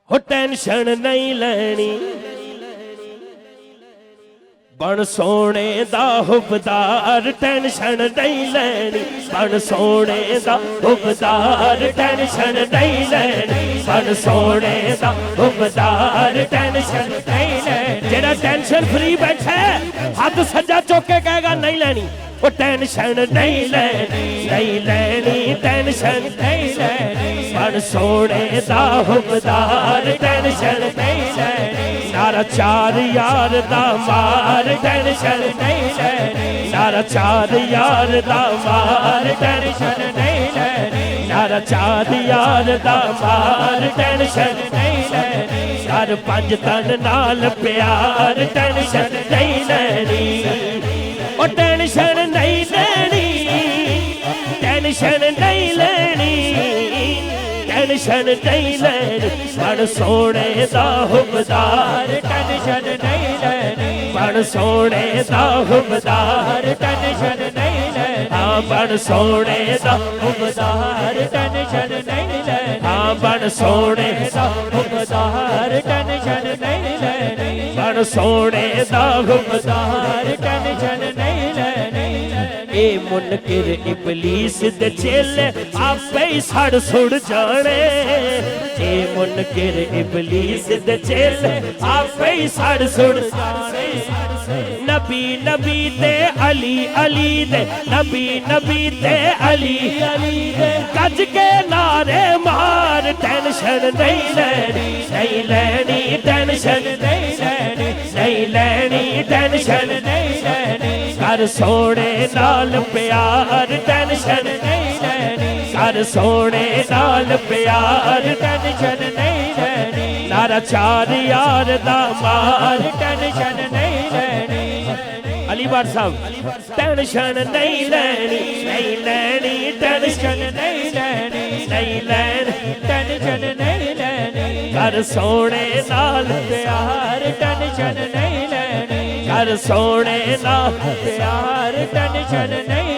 हो टेंशन नहीं लेनी बन सोने दा हुबदार टेंशन नहीं लेनी बन सोने दा हुबदार टेंशन नहीं लेनी बन सोने दा हुबदार टेंशन नहीं लेनी जेड़ा टेंशन फ्री बैठा है हाथ सज्जा चुक के कहेगा नहीं लेनी वो टेंशन नहीं लेनी टेंशन नहीं लेनी बन सोने दा हुबदार टेंशन नहीं लेनी नारा चार यार दा मार टेंशन नहीं लेनी नारा चार यार दा मार टेंशन नहीं लेनी नारा चार यार दा मार टेंशन नहीं लेनी चार पंज तन नाल प्यार टेंशन नहीं लेनी ओ टेंशन नहीं लेनी टेंशन नहीं लेनी टेंशन नहीं लेनी बन सोने दा हुबदार टेंशन नहीं लेनी बन सोने दा हुबदार टेंशन नहीं लेनी हाँ बन सोने दा हुबदार टेंशन नहीं लेनी हाँ बन सोने दा हुबदार टेंशन नहीं लेनी बन सोने दा हुबदार टेंशन नहीं लेनी ए मुनकिर इबलीस दे चेले आपे ही सड़ सुड़ जाने ए मुनकिर इबलीस दे चेले आपे ही सड़ सुड़ जाने नबी नबी दे अली अली दे नबी नबी दे अली अली दे गज के नारे मार टेंशन नहीं लेनी नहीं लेनी टेंशन नहीं लेनी नहीं लेनी टेंशन नहीं लेनी कर सोने नाल प्यार टेंशन नहीं लेनी कर सोने नाल प्यार टेंशन नहीं लेनी नारा चार यार दा मार टेंशन नहीं लेनी अलीबार साहब टेंशन नहीं लेनी नहीं लेनी टेंशन नहीं लेनी नहीं लेनी टेंशन नहीं लेनी कर सोने नाल प्यार टेंशन नहीं लेनी कर सोने नाल प्यार टेंशन नहीं